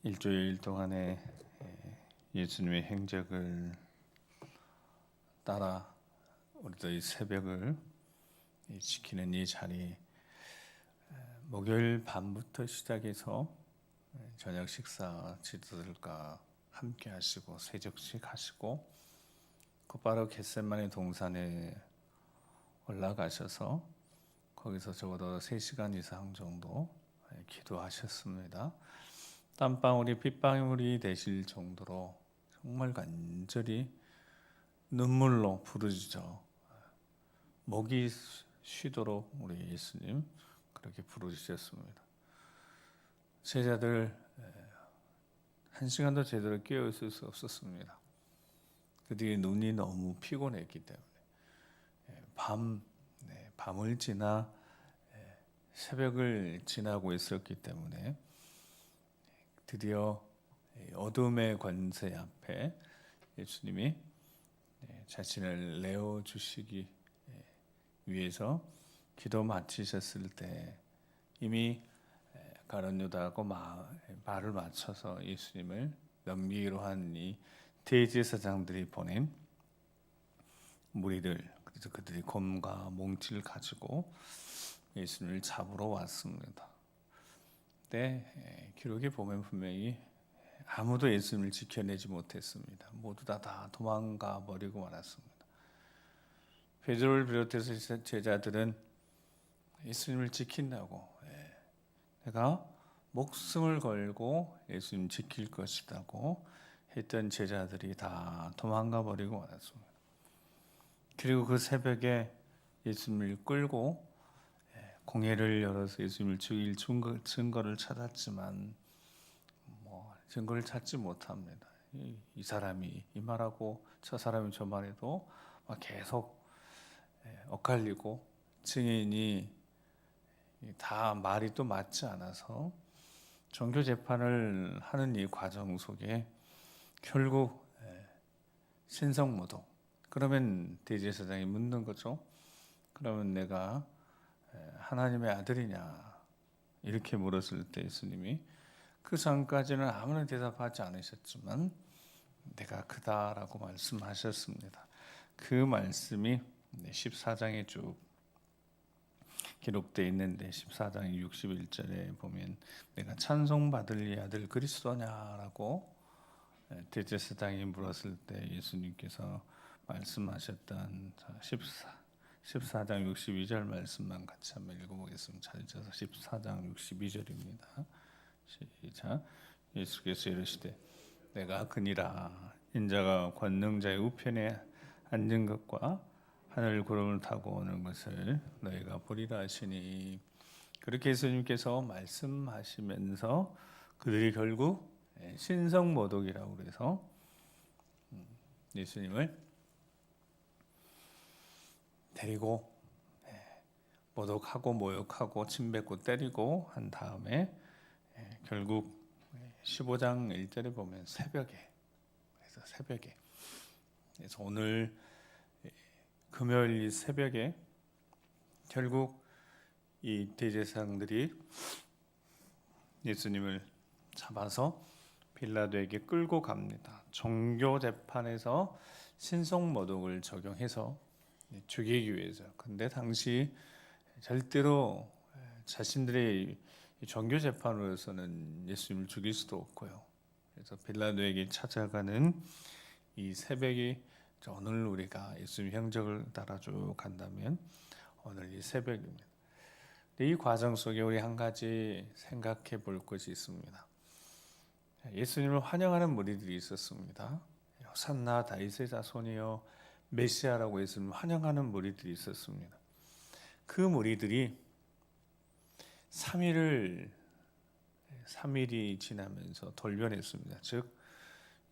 일주일 동안의 예수님의 행적을 따라 우리도 이 새벽을 지키는 이 자리, 목요일 밤부터 시작해서 저녁 식사 지도들과 함께 하시고 세적식 하시고 곧바로 겟세마네 동산에 올라가셔서 거기서 적어도 3시간 이상 정도 기도하셨습니다. 땀방울이 빗방울이 되실 정도로 정말 간절히 눈물로 부르짖어 목이 쉬도록 우리 예수님 그렇게 부르짖었습니다. 제자들 1시간도 제대로 깨어 있을 수 없었습니다. 그들이 눈이 너무 피곤했기 때문에 밤을 지나 새벽을 지나고 있었기 때문에 드디어 어둠의 권세 앞에 예수님이 자신을 내어주시기 위해서 기도 마치셨을 때 이미 가룟 유다하고 말을 맞춰서 예수님을 넘기기로 한 이 대제사장들이 보낸 무리들, 그래서 그들이 곰과 몽치를 가지고 예수님을 잡으러 왔습니다. 그때 기록에 보면 분명히 아무도 예수님을 지켜내지 못했습니다. 모두 다 도망가 버리고 말았습니다. 베드로를 비롯해서 제자들은 예수님을 지킨다고 내가 목숨을 걸고 예수님 지킬 것이라고 했던 제자들이 다 도망가 버리고 말았습니다. 그리고 그 새벽에 예수님을 끌고 공회를 열어서 예수님을 죽일 증거를 찾았지만 증거를 찾지 못합니다. 이 사람이 이 말하고 저 사람이 저 말해도 계속 엇갈리고 증인이 다 말이 또 맞지 않아서 종교 재판을 하는 이 과정 속에 결국 신성모독. 그러면 대제사장이 묻는 거죠. 그러면 내가 하나님의 아들이냐 이렇게 물었을 때 예수님이 그 전까지는 아무런 대답하지 않으셨지만 내가 그다라고 말씀하셨습니다. 그 말씀이 14장에 쭉 기록되어 있는데 14장 61절에 보면 내가 찬송받을 이 아들 그리스도냐라고 대제사장이 물었을 때 예수님께서 말씀하셨던 14장 62절 말씀만 같이 한번 읽어보겠습니다. 잘 읽어서 14장 62절입니다. 시작. 예수께서 이르시되 내가 그니라 인자가 권능자의 우편에 앉은 것과 하늘 구름을 타고 오는 것을 너희가 보리라 하시니 그렇게 예수님께서 말씀하시면서 그들이 결국 신성모독이라고 그래서 예수님을 데리고 모독하고 모욕하고 침뱉고 때리고 한 다음에 결국 15장 1절에 보면 새벽에 그래서 오늘 금요일 새벽에 결국 이 대제사장들이 예수님을 잡아서 빌라도에게 끌고 갑니다. 종교 재판에서 신성모독을 적용해서 죽이기 위해서. 근데 당시 절대로 자신들의 종교 재판으로서는 예수님을 죽일 수도 없고요. 그래서 빌라도에게 찾아가는 이 새벽이 오늘 우리가 예수님 행적을 따라 쭉 간다면 오늘 이 새벽입니다. 이 과정 속에 우리 한 가지 생각해 볼 것이 있습니다. 예수님을 환영하는 무리들이 있었습니다. 호산나 다윗의 자손이여 메시아라고 예수님을 환영하는 무리들이 있었습니다. 그 무리들이 3일이 지나면서 돌변했습니다. 즉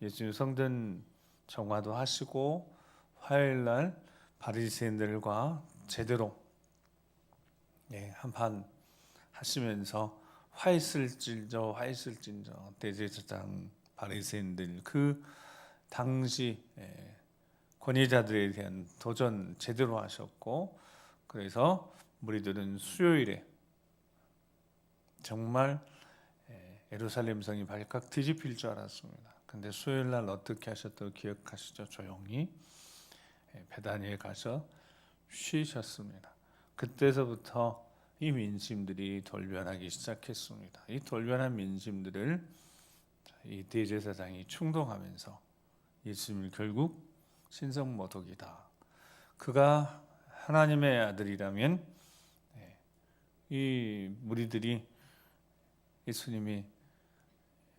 예수님 성전 정화도 하시고 화요일날 바리새인들과 제대로 한판 하시면서 화했을진저 대제사장 바리새인들 그 당시 권위자들에 대한 도전 제대로 하셨고 그래서 무리들은 수요일에 정말 예루살렘 성이 발칵 뒤집힐 줄 알았습니다. 근데 수요일 날 어떻게 하셨다고 기억하시죠? 조용히 베다니에 가서 쉬셨습니다. 그때서부터 이 민심들이 돌변하기 시작했습니다. 이 돌변한 민심들을 이 대제사장이 충동하면서 예수님을 결국 신성모독이다. 그가 하나님의 아들이라면 이 무리들이 예수님이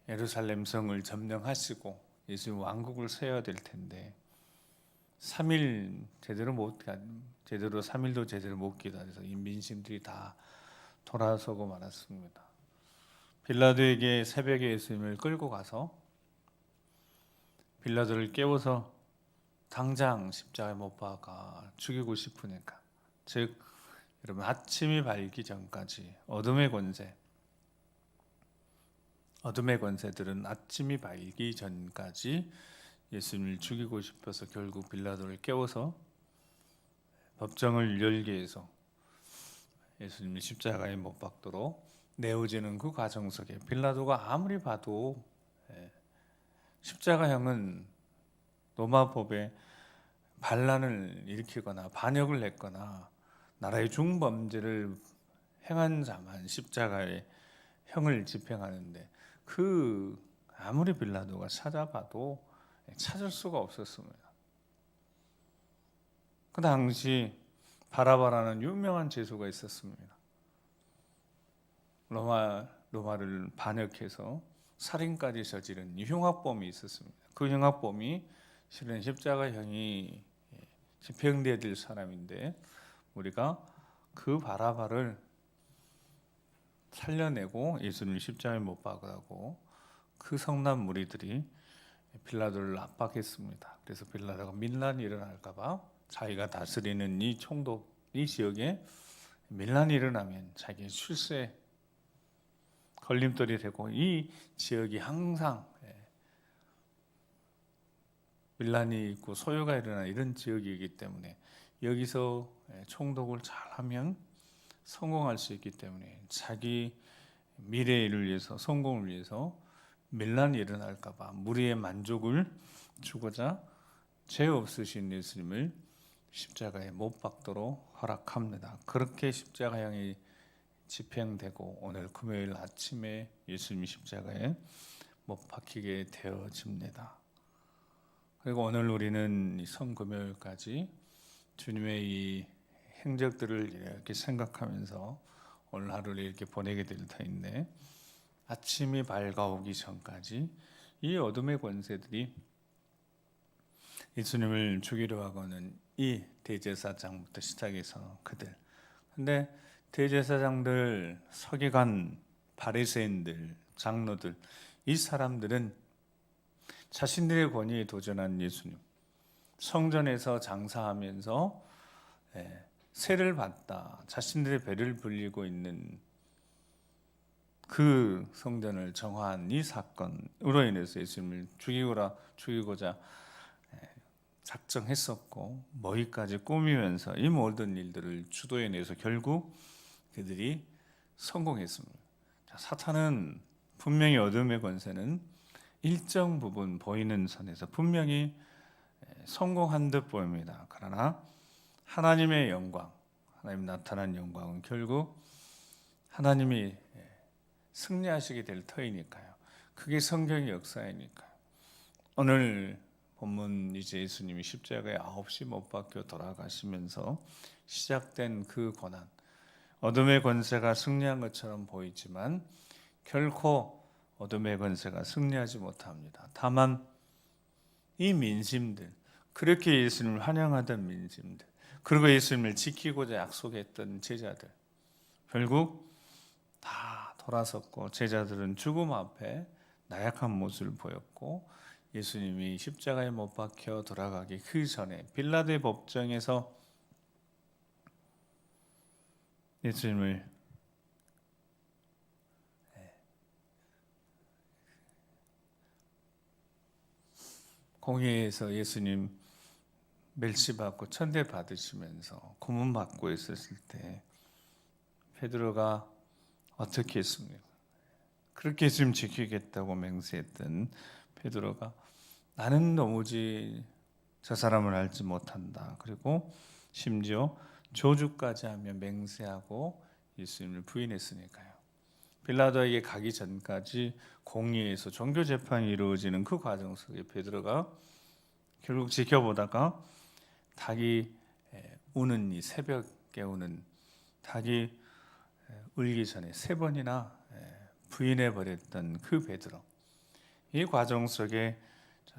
예루살렘 성을 점령하시고 예수님 왕국을 세워야 될 텐데 3일 제대로 3일도 제대로 못 기다려서 이 민심들이 다 돌아서고 말았습니다. 빌라도에게 새벽에 예수님을 끌고 가서 빌라도를 깨워서 당장 십자가에 못 박아 죽이고 싶으니까, 즉 여러분 아침이 밝기 전까지 어둠의 권세들은 아침이 밝기 전까지 예수님을 죽이고 싶어서 결국 빌라도를 깨워서 법정을 열게 해서 예수님이 십자가에 못 박도록 내어지는 그 과정 속에 빌라도가 아무리 봐도 십자가형은 로마법에 반란을 일으키거나 반역을 했거나 나라의 중범죄를 행한 자만 십자가의 형을 집행하는데 그 아무리 빌라도가 찾아봐도 찾을 수가 없었습니다. 그 당시 바라바라는 유명한 죄수가 있었습니다. 로마를 반역해서 살인까지 저지른 흉악범이 있었습니다. 그 흉악범이 실은 십자가형이 집행돼야 될 사람인데 우리가 그 바라바를 살려내고 예수님을 십자가에 못 박으라고 그 성난 무리들이 빌라도를 압박했습니다. 그래서 빌라도가 밀란이 일어날까 봐 자기가 다스리는 이 지역에 밀란이 일어나면 자기의 출세에 걸림돌이 되고, 이 지역이 항상 밀란이 있고 소요가 일어나는 이런 지역이기 때문에 여기서 총독을 잘하면 성공할 수 있기 때문에 자기 미래를 위해서, 성공을 위해서 밀란이 일어날까 봐 무리의 만족을 주고자 죄 없으신 예수님을 십자가에 못 박도록 허락합니다. 그렇게 십자가형이 집행되고 오늘 금요일 아침에 예수님이 십자가에 못 박히게 되어집니다. 그리고 오늘 우리는 이 성금요일까지 주님의 이 행적들을 이렇게 생각하면서 오늘 하루를 이렇게 보내게 될 터인데, 아침이 밝아오기 전까지 이 어둠의 권세들이 예수님을 죽이려 하고는 이 대제사장부터 시작해서 그들, 근데 대제사장들, 서기관, 바리새인들, 장로들, 이 사람들은 자신들의 권위에 도전한 예수님, 성전에서 장사하면서 세를 받다 자신들의 배를 불리고 있는 그 성전을 정화한 이 사건으로 인해서 예수님을 죽이고자 작정했었고 머리까지 꾸미면서 이 모든 일들을 주도해내서 결국 그들이 성공했습니다. 사탄은 분명히 어둠의 권세는 일정 부분 보이는 선에서 분명히 성공한 듯 보입니다. 그러나 하나님의 영광, 하나님 나타난 영광은 결국 하나님이 승리하시게 될 터이니까요. 그게 성경의 역사이니까요. 오늘 본문 이제 예수님이 십자가에 9시 못 박혀 돌아가시면서 시작된 그 고난, 어둠의 권세가 승리한 것처럼 보이지만 결코 어둠의 권세가 승리하지 못합니다. 다만 이 민심들, 그렇게 예수님을 환영하던 민심들, 그리고 예수님을 지키고자 약속했던 제자들, 결국 다 돌아섰고 제자들은 죽음 앞에 나약한 모습을 보였고, 예수님이 십자가에 못 박혀 돌아가기 그 전에 빌라도의 법정에서 예수님을 공회에서 예수님 멸시받고 천대 받으시면서 고문받고 있었을 때 베드로가 어떻게 했습니까? 그렇게 예수님 지키겠다고 맹세했던 베드로가 나는 도무지 저 사람을 알지 못한다. 그리고 심지어 저주까지 하며 맹세하고 예수님을 부인했으니까요. 빌라도에게 가기 전까지 공의에서 종교 재판이 이루어지는 그 과정 속에 베드로가 결국 지켜보다가 닭이 우는 이 새벽에 우는 닭이 울기 전에 3번이나 부인해 버렸던 그 베드로. 이 과정 속에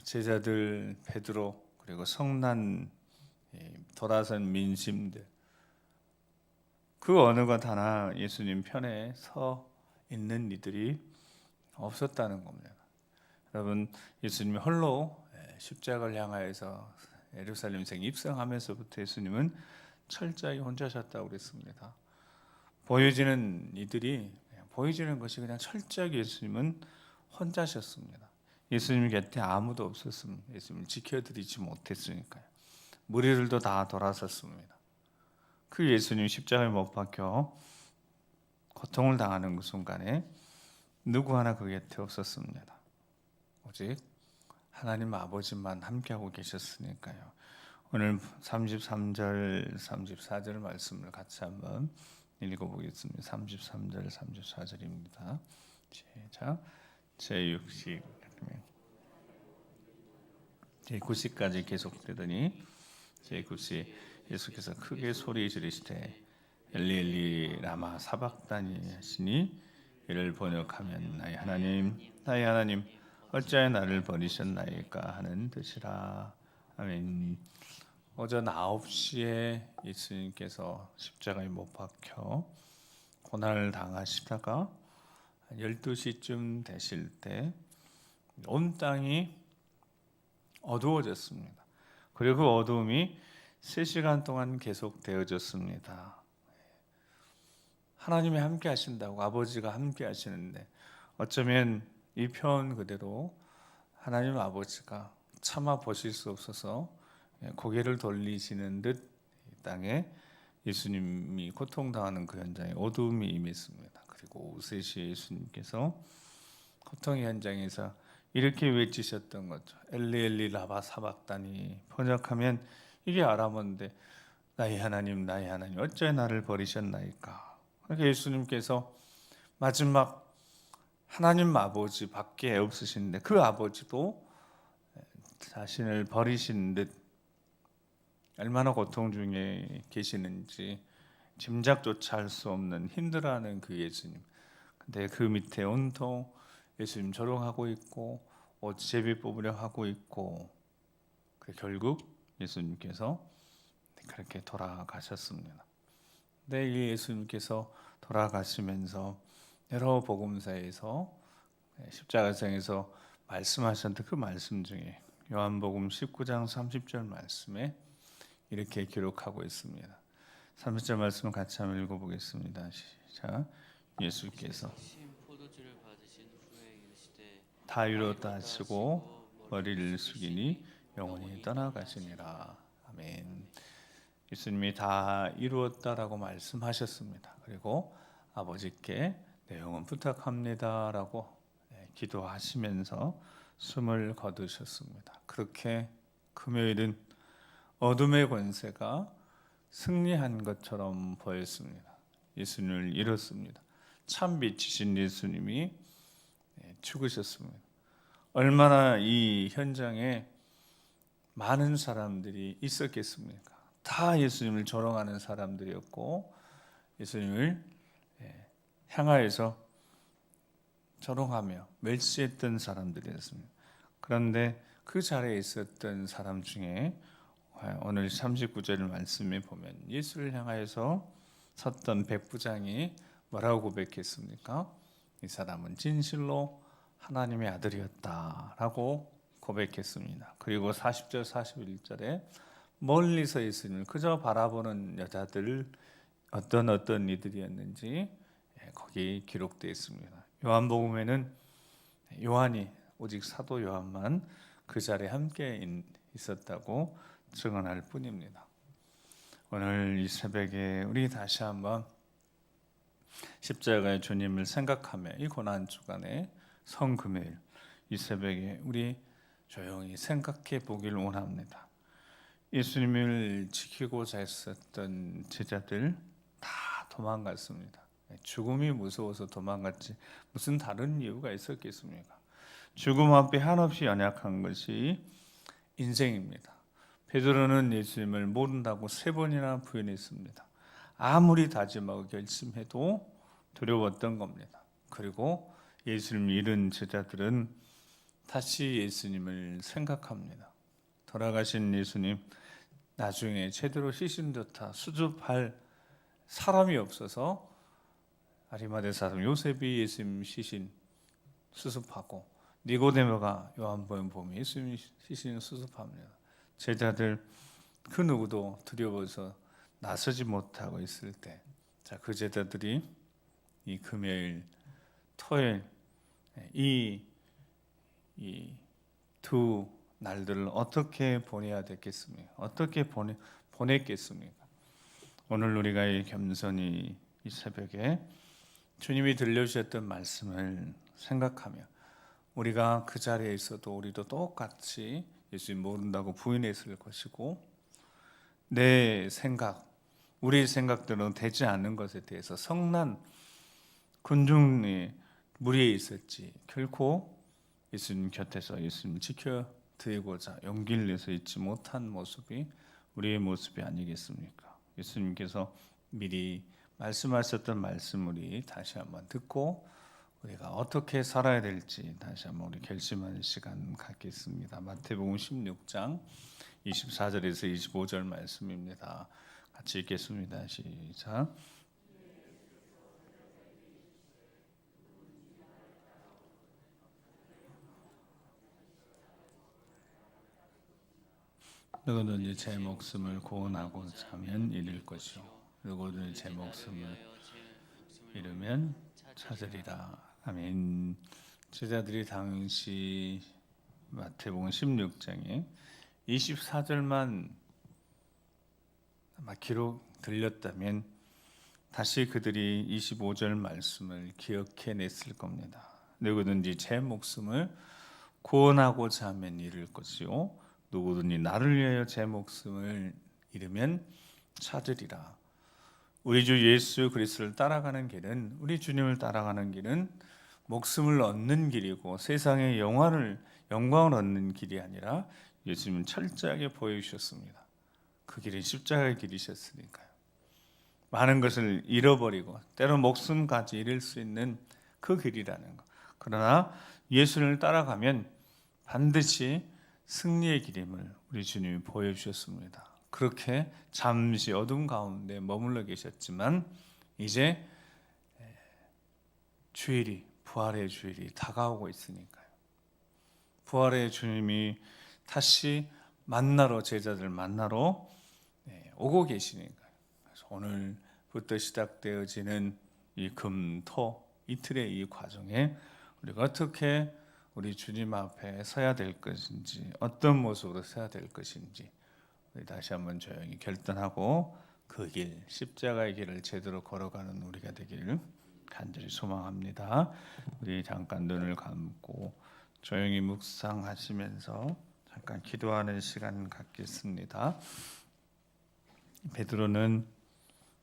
제자들 베드로 그리고 성난 돌아선 민심들 그 어느 것 하나 예수님 편에 서 있는 이들이 없었다는 겁니다. 여러분, 예수님이 홀로 십자가를 향하여서 예루살렘성 입성하면서부터 예수님은 철저히 혼자셨다고 그랬습니다. 보여지는 것이 그냥 철저하게 예수님은 혼자셨습니다. 예수님 곁에 아무도 없었으면 예수님을 지켜드리지 못했으니까요. 무리들도 다 돌아섰습니다. 그 예수님 십자가에 못 박혀 고통을 당하는 그 순간에 누구 하나 그 곁에 없었습니다. 오직 하나님 아버지만 함께하고 계셨으니까요. 오늘 33절, 34절 말씀을 같이 한번 읽어보겠습니다. 33절, 34절입니다. 시작. 제60, 제90까지 계속되더니 제90 예수께서 크게 소리 지르시되 엘리 엘리 라마 사박다니 하시니 이를 번역하면 나의 하나님 어찌하여 나를 버리셨나이까 하는 뜻이라. 아멘. 오전 9시에 예수님께서 십자가에 못 박혀 고난을 당하시다가 12시쯤 되실 때 온 땅이 어두워졌습니다. 그리고 그 어두움이 3시간 동안 계속되어졌습니다. 하나님이 함께 하신다고 아버지가 함께 하시는데 어쩌면 이 표현 그대로 하나님 아버지가 참아 보실 수 없어서 고개를 돌리시는 듯 땅에 예수님이 고통당하는 그 현장에 어두움이 임했습니다. 그리고 오후 3시에 예수님께서 고통의 현장에서 이렇게 외치셨던 거죠. 엘리 엘리 라바 사박다니. 번역하면 이게 아람어인데 나의 하나님 어찌 나를 버리셨나이까. 그러니까 예수님께서 마지막 하나님 아버지 밖에 없으신데 그 아버지도 자신을 버리신 듯 얼마나 고통 중에 계시는지 짐작조차 할 수 없는 힘들어하는 그 예수님. 근데 그 밑에 온통 예수님 조롱하고 있고 옷 제비 뽑으려 하고 있고 결국 예수님께서 그렇게 돌아가셨습니다. 근데 이 예수님께서 돌아가시면서 여러 복음서에서 십자가상에서 말씀하셨던 그 말씀 중에 요한복음 19장 30절 말씀에 이렇게 기록하고 있습니다. 30절 말씀을 같이 한번 읽어보겠습니다. 시작. 예수께서 다 이루었다 하시고 머리를 숙이니 영원히 떠나가시니라. 아멘. 예수님이 다 이루었다라고 말씀하셨습니다. 그리고 아버지께 내 영혼 부탁합니다라고 기도하시면서 숨을 거두셨습니다. 그렇게 금요일은 어둠의 권세가 승리한 것처럼 보였습니다. 예수님을 잃었습니다. 참 빛이신 예수님이 죽으셨습니다. 얼마나 이 현장에 많은 사람들이 있었겠습니까? 다 예수님을 조롱하는 사람들이었고 예수님을 향하여서 조롱하며 멸시했던 사람들이었습니다. 그런데 그 자리에 있었던 사람 중에 오늘 39절 말씀에 보면 예수를 향하여서 섰던 백부장이 뭐라고 고백했습니까? 이 사람은 진실로 하나님의 아들이었다라고 고백했습니다. 그리고 40절 41절에 멀리서 예수님을 그저 바라보는 여자들 어떤 이들이었는지 거기 기록되어 있습니다. 요한복음에는 요한이 오직 사도 요한만 그 자리에 함께 있었다고 증언할 뿐입니다. 오늘 이 새벽에 우리 다시 한번 십자가의 주님을 생각하며 이 고난 주간에 성금요일 이 새벽에 우리 조용히 생각해 보길 원합니다. 예수님을 지키고자 했었던 제자들 다 도망갔습니다. 죽음이 무서워서 도망갔지 무슨 다른 이유가 있었겠습니까? 죽음 앞에 한없이 연약한 것이 인생입니다. 베드로는 예수님을 모른다고 3번이나 부인했습니다. 아무리 다짐하고 결심해도 두려웠던 겁니다. 그리고 예수님 잃은 제자들은 다시 예수님을 생각합니다. 돌아가신 예수님 나중에 제대로 시신조차 수습할 사람이 없어서 아리마대 사람 요셉이 예수님 시신 수습하고 니고데모가 요한복음 보면 예수님 시신 수습합니다. 제자들 그 누구도 두려워서 나서지 못하고 있을 때, 그 제자들이 이 금요일, 토요일 이 두 날들을 어떻게 보내야 되겠습니까? 어떻게 보냈겠습니까? 오늘 우리가 이 겸손히 이 새벽에 주님이 들려주셨던 말씀을 생각하며 우리가 그 자리에 있어도 우리도 똑같이 예수님 모른다고 부인했을 것이고 내 생각, 우리 생각대로 되지 않는 것에 대해서 성난 군중의 무리에 있었지 결코 예수님 곁에서 예수님 지켜드리고자 용기를 내서 잊지 못한 모습이 우리의 모습이 아니겠습니까? 예수님께서 미리 말씀하셨던 말씀 우리 다시 한번 듣고 우리가 어떻게 살아야 될지 다시 한번 우리 결심하는 시간 갖겠습니다. 마태복음 16장 24절에서 25절 말씀입니다. 같이 읽겠습니다. 시작. 누구든지 제 목숨을 구원하고자 하면 잃을 것이요 누구든지 제 목숨을 잃으면 찾으리라. 아멘. 제자들이 당시 마태복음 16장에 24절만 아마 기록 들렸다면 다시 그들이 25절 말씀을 기억해냈을 겁니다. 누구든지 제 목숨을 구원하고자 하면 잃을 것이요 누구든지 나를 위하여 제 목숨을 잃으면 찾으리라. 우리 주 예수 그리스도를 따라가는 길은 우리 주님을 따라가는 길은 목숨을 얻는 길이고 세상의 영광을 얻는 길이 아니라 예수님은 철저하게 보여주셨습니다. 그 길은 십자가의 길이셨으니까요. 많은 것을 잃어버리고 때로 목숨까지 잃을 수 있는 그 길이라는 것. 그러나 예수를 따라가면 반드시 승리의 길임을 우리 주님이 보여주셨습니다. 그렇게 잠시 어둠 가운데 머물러 계셨지만 이제 주일이 부활의 주일이 다가오고 있으니까요. 부활의 주님이 다시 만나러 제자들 만나러 오고 계시니까요. 그래서 오늘부터 시작되어지는 이 금, 토 이틀의 이 과정에 우리가 어떻게 우리 주님 앞에 서야 될 것인지 어떤 모습으로 서야 될 것인지 우리 다시 한번 조용히 결단하고 그 길, 십자가의 길을 제대로 걸어가는 우리가 되기를 간절히 소망합니다. 우리 잠깐 눈을 감고 조용히 묵상하시면서 잠깐 기도하는 시간 갖겠습니다. 베드로는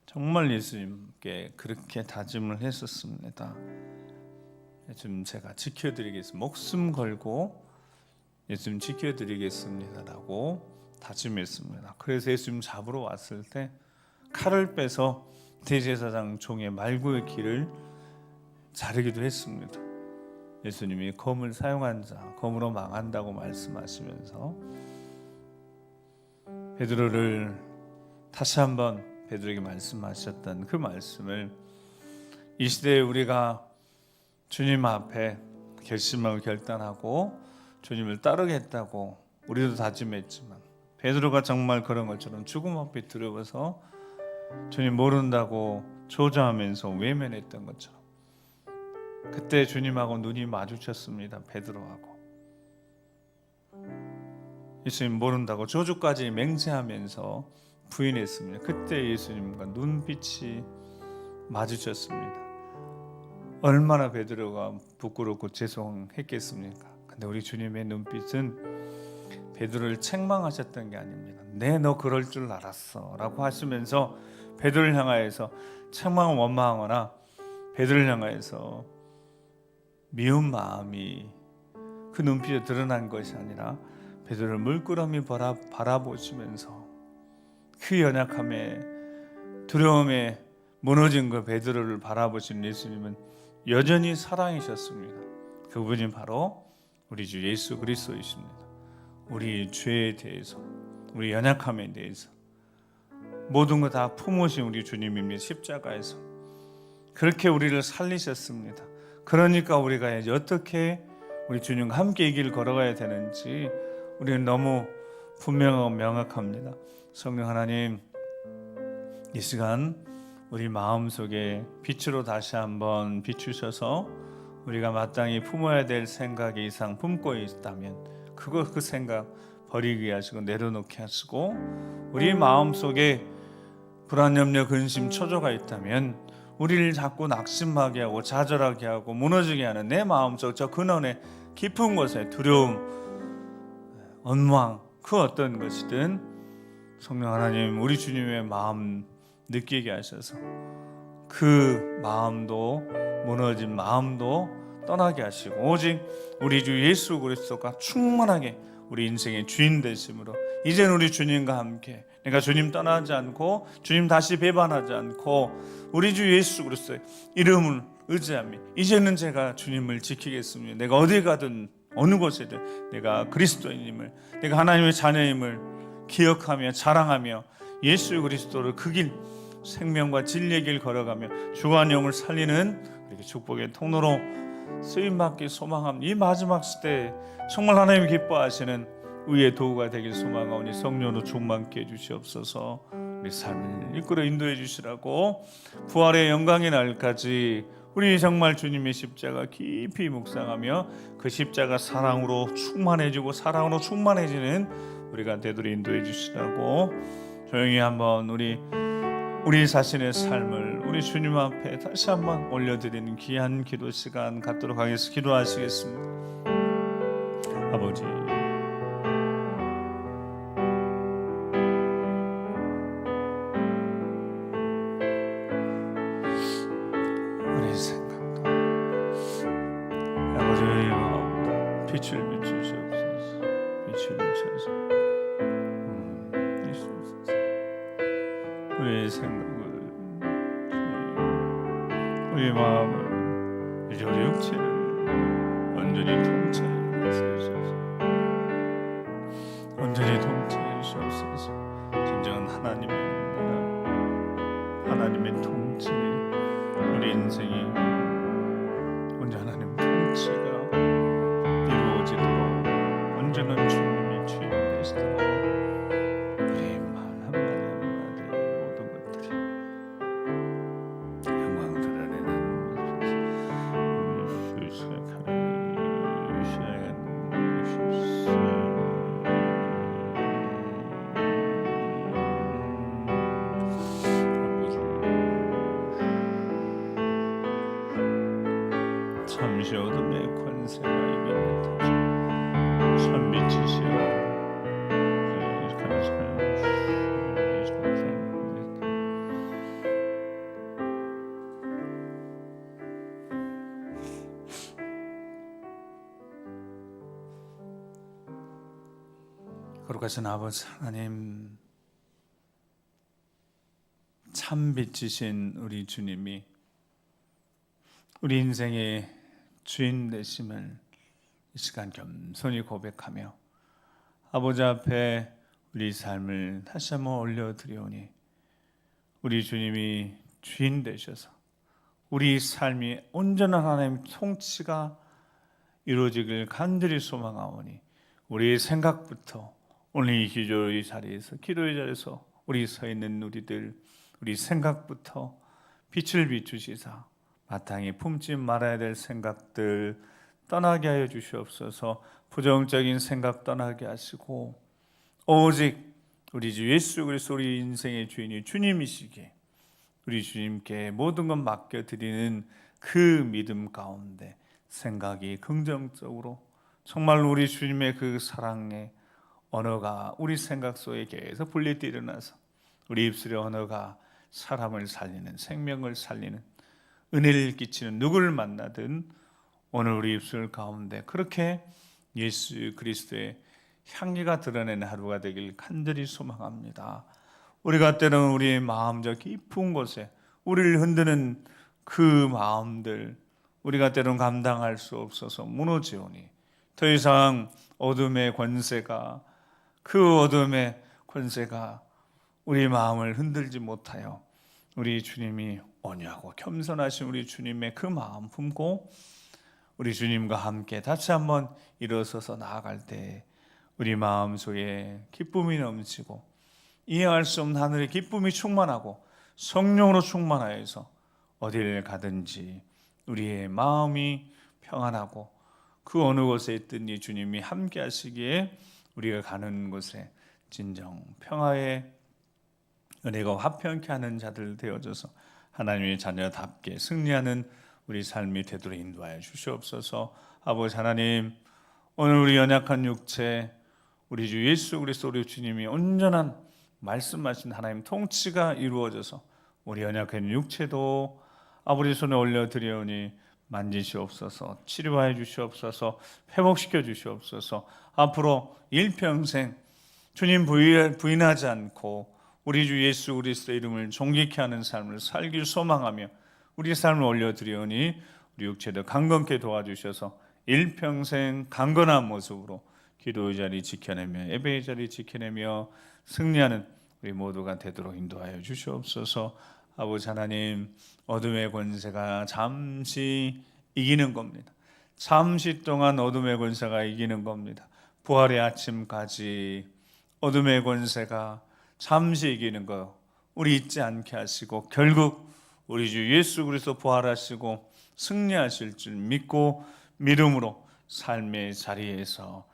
정말 예수님께 그렇게 다짐을 했었습니다. 예수님 제가 지켜드리겠습니다. 목숨 걸고 예수님 지켜드리겠습니다라고 다짐했습니다. 그래서 예수님 잡으러 왔을 때 칼을 빼서 대제사장 종의 말구의 길을 자르기도 했습니다. 예수님이 검을 사용한 자 검으로 망한다고 말씀하시면서 베드로를 다시 한번 베드로에게 말씀하셨던 그 말씀을 이 시대에 우리가 주님 앞에 결심하고 결단하고 주님을 따르겠다고 우리도 다짐했지만 베드로가 정말 그런 것처럼 죽음 앞에 두려워서 주님 모른다고 조장하면서 외면했던 것처럼 그때 주님하고 눈이 마주쳤습니다. 베드로하고 예수님 모른다고 저주까지 맹세하면서 부인했습니다. 그때 예수님과 눈빛이 마주쳤습니다. 얼마나 베드로가 부끄럽고 죄송했겠습니까? 근데 우리 주님의 눈빛은 베드로를 책망하셨던 게 아닙니다. 너 그럴 줄 알았어 라고 하시면서 베드로를 향하여서 책망 원망하거나 베드로를 향하여서 미운 마음이 그 눈빛에 드러난 것이 아니라 베드로를 물끄러미 바라보시면서 그 연약함에 두려움에 무너진 그 베드로를 바라보신 예수님은 여전히 사랑이셨습니다. 그분이 바로 우리 주 예수 그리스도이십니다. 우리 죄에 대해서, 우리 연약함에 대해서 모든 거 다 품으신 우리 주님입니다. 십자가에서 그렇게 우리를 살리셨습니다. 그러니까 우리가 이제 어떻게 우리 주님과 함께 이 길을 걸어가야 되는지 우리는 너무 분명하고 명확합니다. 성령 하나님, 이 시간 우리 마음속에 빛으로 다시 한번 비추셔서 우리가 마땅히 품어야 될 생각이 이상 품고 있다면 그 생각 버리게 하시고 내려놓게 하시고, 우리 마음속에 불안, 염려, 근심, 초조가 있다면 우리를 자꾸 낙심하게 하고 좌절하게 하고 무너지게 하는 내 마음속 저 근원의 깊은 곳에 두려움, 원망, 그 어떤 것이든 성령 하나님 우리 주님의 마음 느끼게 하셔서 그 마음도, 무너진 마음도 떠나게 하시고 오직 우리 주 예수 그리스도가 충만하게 우리 인생의 주인 되심으로 이제는 우리 주님과 함께 내가 주님 떠나지 않고 주님 다시 배반하지 않고 우리 주 예수 그리스도의 이름을 의지하며 이제는 제가 주님을 지키겠습니다. 내가 어디 가든 어느 곳에든 내가 그리스도인임을, 내가 하나님의 자녀임을 기억하며 자랑하며 예수 그리스도를 그 길, 생명과 진리의 길 걸어가며 주간 영을 살리는 이렇게 축복의 통로로 쓰임받기 소망합니다. 이 마지막 시대에 정말 하나님 기뻐하시는 의의 도구가 되길 소망하오니 성령으로 충만케 해주시옵소서. 우리 삶을 이끌어 인도해 주시라고 부활의 영광의 날까지 우리 정말 주님의 십자가 깊이 묵상하며 그 십자가 사랑으로 충만해지고 사랑으로 충만해지는 우리가 되도록 인도해 주시라고 조용히 한번 우리 자신의 삶을 우리 주님 앞에 다시 한번 올려드리는 귀한 기도 시간 갖도록 하겠습니다. 기도하시겠습니다. 아버지, 우리 생각도 아버지의 마음도 빛을 비추시옵소서. 빛을 비추셔서 우리의 생각을, 우리의 마음을, 이제 우리 육체를 온전히 통치해 주옵소서. 온전히 통치해 주옵소서. 진정한 하나님의 나라, 하나님의 통치, 우리 인생이 온전한 하나님 통치가 이루어지도록 온전한 주님이 주인 되시도록 우리의 말 한마디 모든 것들이 영광 드러내는 잠시 어둠의 권세가 이기는 터져 선빛이시여 거룩하신 아버지 하나님, 참빛이신 우리 주님이 우리 인생의 주인 되심을 이 시간 겸손히 고백하며 아버지 앞에 우리 삶을 다시 한번 올려드리오니 우리 주님이 주인 되셔서 우리 삶이 온전한 하나님 통치가 이루어지길 간절히 소망하오니 우리의 생각부터 오늘 이 기도의 자리에서 우리 서 있는 우리들, 우리 생각부터 빛을 비추시사 마땅히 품지 말아야 될 생각들 떠나게 하여 주시옵소서. 부정적인 생각 떠나게 하시고 오직 우리 주 예수 그리스도 우리 인생의 주인이 주님이시기에 우리 주님께 모든 것 맡겨드리는 그 믿음 가운데 생각이 긍정적으로 정말 우리 주님의 그 사랑의 언어가 우리 생각 속에 계속 분리되어 일어나서 우리 입술의 언어가 사람을 살리는, 생명을 살리는, 은혜를 끼치는, 누구를 만나든 오늘 우리 입술 가운데 그렇게 예수 그리스도의 향기가 드러내는 하루가 되길 간절히 소망합니다. 우리가 때로는 우리의 마음 저 깊은 곳에 우리를 흔드는 그 마음들, 우리가 때로는 감당할 수 없어서 무너지오니 더 이상 어둠의 권세가, 그 어둠의 권세가 우리 마음을 흔들지 못하여 우리 주님이 온유하고 겸손하신 우리 주님의 그 마음 품고 우리 주님과 함께 다시 한번 일어서서 나아갈 때 우리 마음속에 기쁨이 넘치고 이해할 수 없는 하늘의 기쁨이 충만하고 성령으로 충만하여서 어디를 가든지 우리의 마음이 평안하고 그 어느 곳에 있든지 주님이 함께 하시기에 우리가 가는 곳에 진정 평화의 은혜가 화평케 하는 자들 되어져서 하나님의 자녀답게 승리하는 우리 삶이 되도록 인도하여 주시옵소서. 아버지 하나님, 오늘 우리 연약한 육체, 우리 주 예수 그리스도 우리 주님이 온전한 말씀하신 하나님 통치가 이루어져서 우리 연약한 육체도 아버지 손에 올려드리오니 만지시옵소서, 치료하여 주시옵소서, 회복시켜 주시옵소서. 앞으로 일평생 주님 부인하지 않고 우리 주 예수 그리스도 이름을 존귀케 하는 삶을 살길 소망하며 우리 삶을 올려드리오니 우리 육체도 강건케 도와주셔서 일평생 강건한 모습으로 기도의 자리 지켜내며 예배의 자리 지켜내며 승리하는 우리 모두가 되도록 인도하여 주시옵소서. 아버지 하나님, 어둠의 권세가 잠시 이기는 겁니다. 잠시 동안 어둠의 권세가 이기는 겁니다. 부활의 아침까지 어둠의 권세가 잠시 이기는 거 우리 잊지 않게 하시고 결국 우리 주 예수 그리스도 부활하시고 승리하실 줄 믿고 믿음으로 삶의 자리에서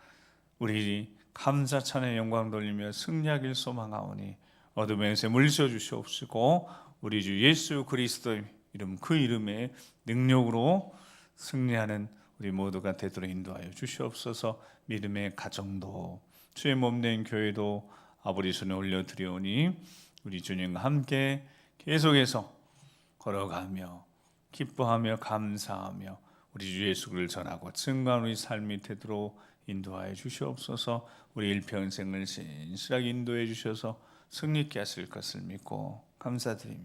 우리 감사 찬양 영광 돌리며 승리하길 소망하오니 어둠의 권세 물리쳐 주시옵시고 우리 주 예수 그리스도의 이름, 그 이름의 능력으로 승리하는 우리 모두가 되도록 인도하여 주시옵소서. 믿음의 가정도 주의 몸된 교회도 아버지 손에 올려드리오니 우리 주님과 함께 계속해서 걸어가며 기뻐하며 감사하며 우리 주 예수를 전하고 증거하는 우리 삶이 되도록 인도하여 주시옵소서. 우리 일평생을 신실하게 인도해 주셔서 승리케 하실 것을 믿고 감사드리며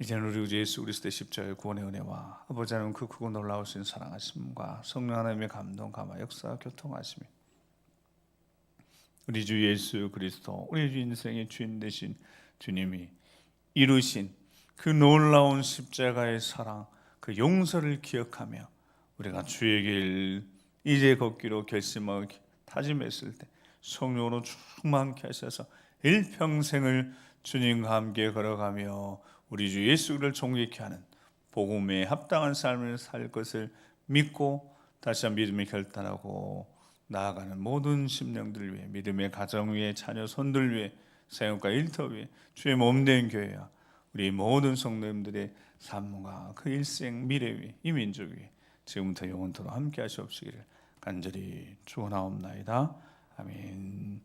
이제는 우리 주 예수 그리스도의 십자가의 구원의 은혜와 아버지 하나님 그 크고 놀라우신 사랑하심과 성령 하나님의 감동 감화 역사 교통하시며 우리 주 예수 그리스도 우리 주 인생의 주인 되신 주님이 이루신 그 놀라운 십자가의 사랑, 그 용서를 기억하며 우리가 주의 길 이제 걷기로 결심하고 다짐했을 때 성령으로 충만케 하셔서 일평생을 주님과 함께 걸어가며 우리 주 예수를 존귀케 하는 복음에 합당한 삶을 살 것을 믿고 다시 한번 믿음에 결단하고 나아가는 모든 심령들 위해, 믿음의 가정 위에, 자녀 손들 위해, 사역과 일터 위에, 주의 몸된 교회와 우리 모든 성도님들의 삶과 그 일생 미래 위에, 이 민족 위에 지금부터 영원토록 함께 하시옵시기를 간절히 축원하옵나이다. 아멘.